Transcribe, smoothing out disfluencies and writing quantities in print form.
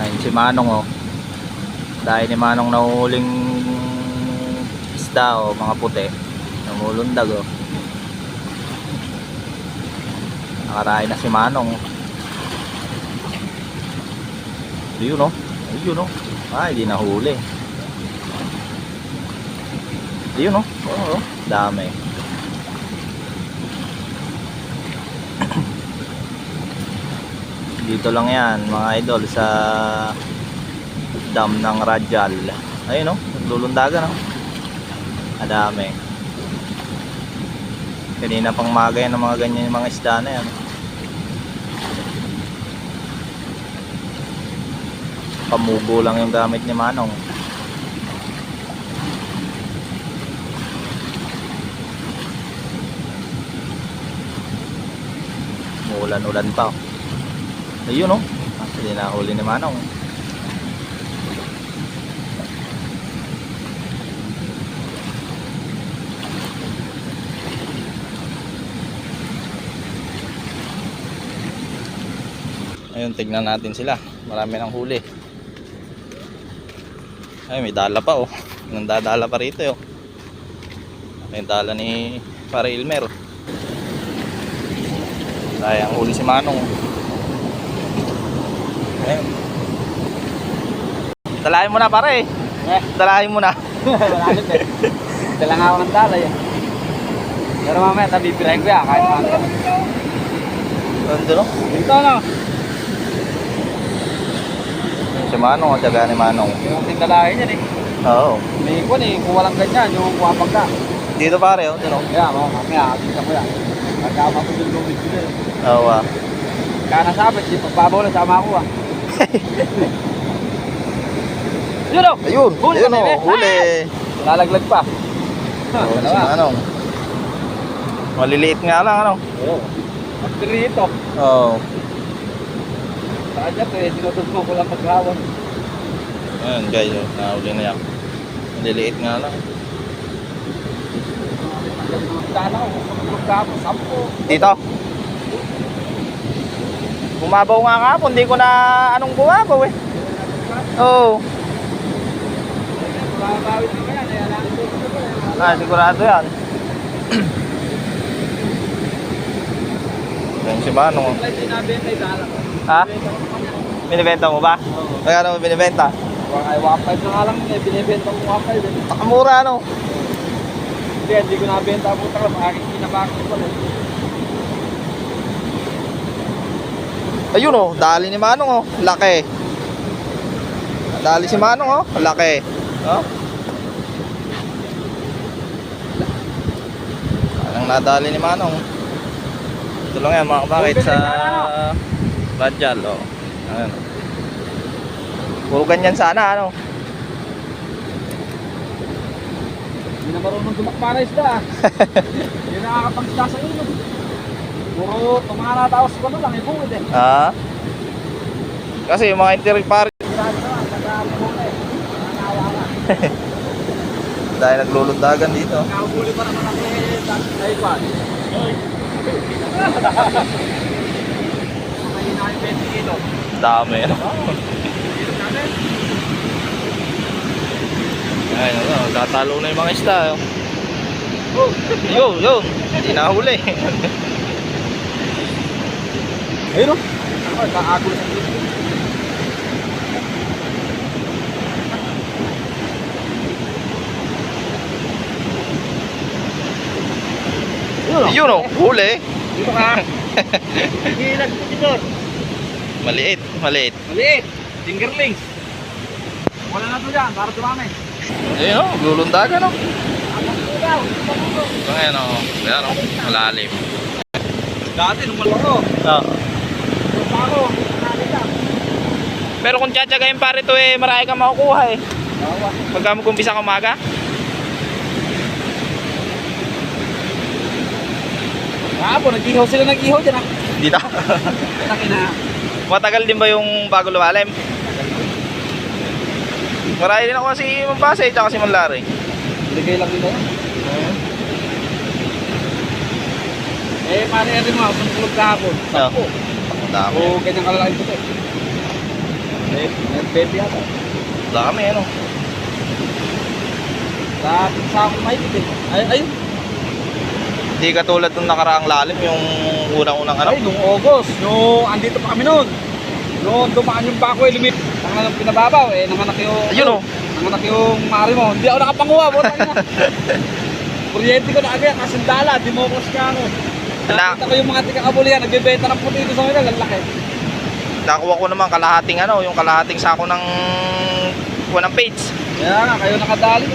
Ayun si Manong oh. Dahil ni Manong nahuhuling isda oh, mga puti. Namulundag oh. Nakarain na si Manong. Ayun oh. Ayun oh. Ay, di nahuli. Ayun oh. Oo, dami. Dito lang yan mga idol sa dam ng Radial. Ayun oh, naglulundagan oh. Madami. Kanina pang maga yan ng mga ganyan yung mga isda na yan. Pamubo lang yung gamit ni Manong. Ulan-ulan pa oh. Ayun oh. Hindi nahuli ni Manong. Ayun, tignan natin sila. Marami nang huli. Ay, may dala pa oh. Nandadala pa rito oh. May dala ni Pare Ilmer. Sayang huli si Manong. Ayun. Dalahin mo na pare. Dalahin mo na. Malalim eh. Dala nga ako ng dalay eh. Pero mamaya tabibirahin ko yan kahit mamaya. Ganda no? Ito no? Si Manong, ang tiyaga ni Manong. Yung tingdalahin yan eh. Oo. May ikon eh, kung walang ganyan, yung kuwapag ka. Dito pare oh, dito. Kaya mamaya, tingnan ko yan. Pagkama ko yung lumit ko din. Oo ah. Kaya nasabit, di pagbabaw lang sama ako ah. Yun o! Ayun! Huli Ayun kami, oh, huli! lalaglag pa. Oo, si Manong. Maliliit nga lang ano? Oo. At rito. Oo. Saan dyan eh, tinutugmo ko lang pagkawan. Ayun guys, oh, nahuli na yan. Maliliit nga lang. Sana ako, pagkapos, 10. Dito? Bumabaw nga kapon, hindi ko na anong bumabaw eh. Oo. Babawit naman yan, kaya lang ito. Ah, sigurado yan. Yan si Manong. Ha? Binibenta mo ba? Magkano mo binibenta? Ay, 1.5 na nga lang eh, binibenta ko 1.5 eh. Nakamura ano? Hindi ko nabenta po talaga, aking kinabakit ko lang. Ayun oh, dali ni Manong oh, laki. Dali si Manong oh, laki. Oh. Anong nadali ni Manong? Ito lang yan mga kabakit sa Radial oh. Ayan. Puro ganyan sana ano. Hindi na marunong tumakpara isda ah. Hindi nakakapag-isda sa ilog. Puro tumanatawas ko lang, ibuwid eh. Ah. Kasi yung mga interpari Grabe naman, nag-aalabong eh. Nananawa ka. dahil naglulundagan dito. Nakahuli pa naman ako eh. Ay, kwan. Mahina yung 20 kilo. Dami ano. Ay, ano, tatalo na yung mga isda. Oh. Yo, hindi nahuli. Ayun o. Ay, kaagol sa dito. Yun oh, huli. Dito ka. Hilag ko dito. Maliit. Maliit. Fingerlings. Wala na to dyan, para dumami. Ayun oh, lulundagan oh. Ito Ayan oh, ayan oh, malalim. dati, nung malaro. Oh. Ako, nakakita. Pero kung tsatsagayin pare ito eh, marami kang makukuha eh. Bawa. Pagka mo kumpisa ka umaga. Kahapon, nag-ihaw sila nag-ihaw dyan ah. Dito. Nakina. Matagal din ba yung bago lumalim? Marami din ako si Mampase at si Manlari. Ligay lang nila yan. Eh, pare rin mo, kung tulog kahapon. Oo. 10. Dami. O, ganyan kalalaking puti. Eh, 20 yata. Dami ano. Sa akong mahigit eh. Ayun. Hindi katulad nung nakaraang lalim, yung unang-unang ano. Ay, nung August, nung andito pa kami noon. Noon dumaan yung bako eh, nanganak pinababaw eh, nanganak yung... Ayun oh. Nanganak yung mari mo. Hindi ako nakapanguha, butang na. Kuryente ko na agad, kasindala, dimokos ka ako. Nakita ko yung mga tika-kabulihan, nagbebenta ng puti dito sa mga lalaki. Nakuha ko naman kalahating ano, yung kalahating sako ng page. Kaya nga, kayo nakadali.